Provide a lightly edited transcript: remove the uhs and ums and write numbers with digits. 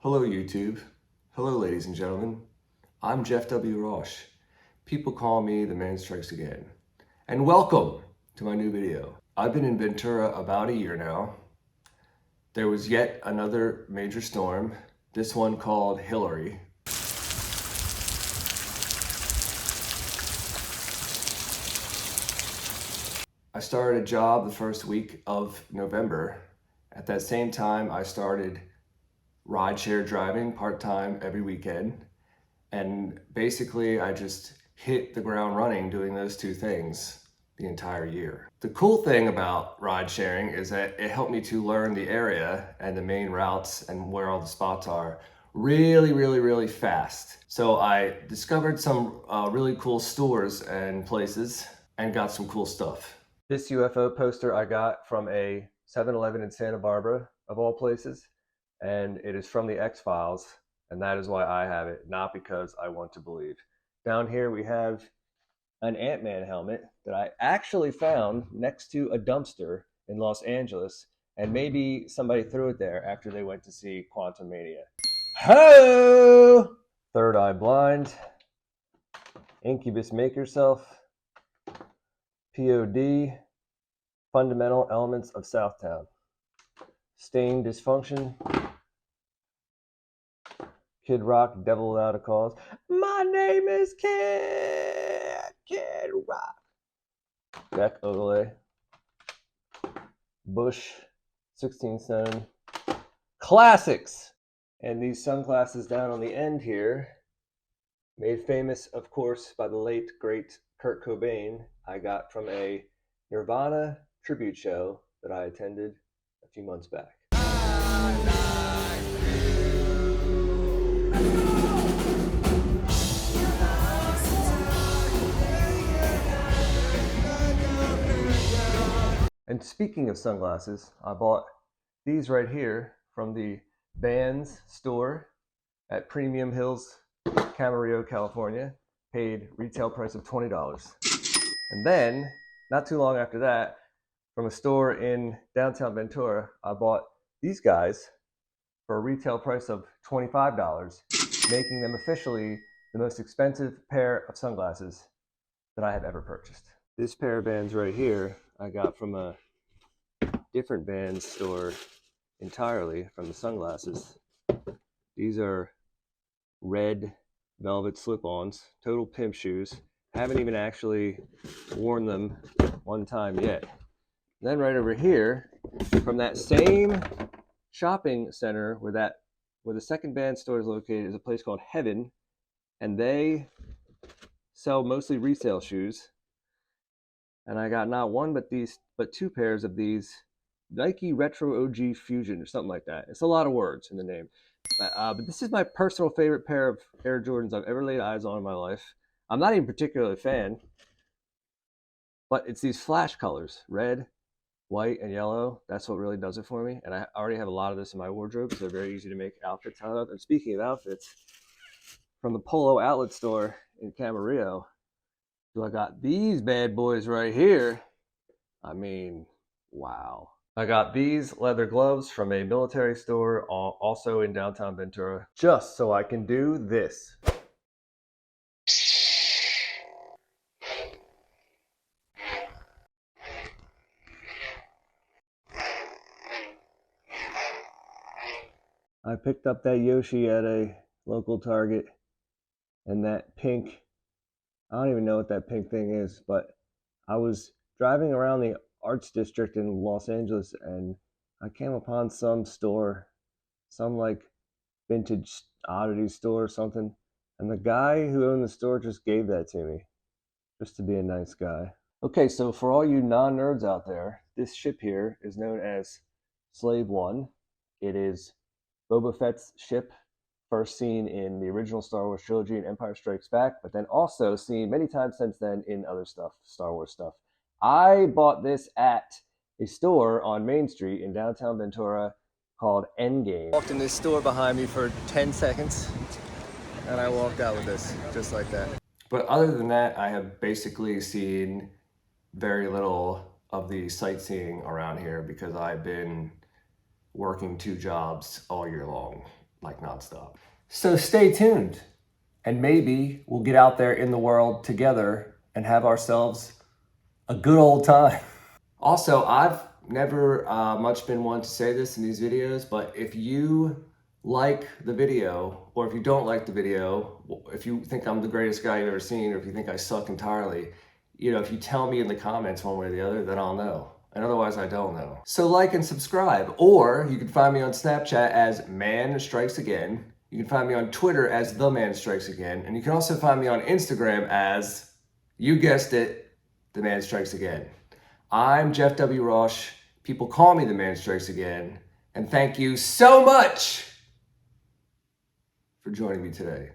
Hello YouTube. Hello ladies and gentlemen. I'm Jeff W. Roche. People call me the Man Strikes Again. And welcome to my new video. I've been in Ventura about a year now. There was yet another major storm, this one called Hillary. I started a job the first week of November. At that same time, I started rideshare driving part-time every weekend. And basically, I just hit the ground running doing those two things the entire year. The cool thing about ride sharing is that it helped me to learn the area and the main routes and where all the spots are really fast. So I discovered some really cool stores and places and got some cool stuff. This UFO poster I got from a 7-Eleven in Santa Barbara, of all places, and it is from the X-Files, and that is why I have it, not because I want to believe. Down here we have an Ant-Man helmet that I actually found next to a dumpster in Los Angeles, and maybe somebody threw it there after they went to see Quantum Mania. Ho! Third Eye Blind, Incubus Make Yourself, POD, Fundamental Elements of Southtown, Stain Dysfunction, Kid Rock, Devil Without a Cause. My name is Kid Rock. Beck Ogley, Bush, 16-7, classics. And these sunglasses down on the end here, made famous, of course, by the late, great Kurt Cobain, I got from a Nirvana tribute show that I attended a few months back. And speaking of sunglasses, I bought these right here from the Vans store at Premium Hills, Camarillo, California. Paid retail price of $20. And then, not too long after that, from a store in downtown Ventura, I bought these guys for a retail price of $25, making them officially the most expensive pair of sunglasses that I have ever purchased. This pair of Vans right here, I got from a different Vans store entirely from the sunglasses. These are red velvet slip-ons, total pimp shoes. Haven't even actually worn them one time yet. Then right over here, from that same shopping center where the second Vans store is located, is a place called Heaven, and they sell mostly resale shoes. And I got not one but two pairs of these Nike Retro OG Fusion or something like that. It's a lot of words in the name. But this is my personal favorite pair of Air Jordans I've ever laid eyes on in my life. I'm not even particularly a fan, but it's these flash colors, red, white, and yellow. That's what really does it for me. And I already have a lot of this in my wardrobe, so they're very easy to make outfits out of. And speaking of outfits, from the Polo outlet store in Camarillo, so I got these bad boys right here. I mean, wow. I got these leather gloves from a military store also in downtown Ventura, just so I can do this. I picked up that Yoshi at a local Target, and that pink, I don't even know what that pink thing is, but I was driving around the Arts District in Los Angeles, and I came upon some store, some like vintage oddity store or something, and the guy who owned the store just gave that to me, just to be a nice guy. Okay, so for all you non-nerds out there, this ship here is known as Slave One. It is Boba Fett's ship, first seen in the original Star Wars trilogy and Empire Strikes Back, but then also seen many times since then in other stuff, Star Wars stuff. I bought this at a store on Main Street in downtown Ventura called Endgame. Walked in this store behind me for 10 seconds, and I walked out with this, just like that. But other than that, I have basically seen very little of the sightseeing around here because I've been working two jobs all year long. like nonstop. So stay tuned, and maybe we'll get out there in the world together and have ourselves a good old time. Also, I've never much been one to say this in these videos, but if you like the video, or if you don't like the video, if you think I'm the greatest guy you've ever seen, or if you think I suck entirely, you know, if you tell me in the comments one way or the other, then I'll know. And otherwise, I don't know. So like and subscribe, or you can find me on Snapchat as Man Strikes Again. You can find me on Twitter as The Man Strikes Again, and you can also find me on Instagram as, you guessed it, The Man Strikes Again. I'm Jeff W. Roche. People call me The Man Strikes Again. And thank you so much for joining me today.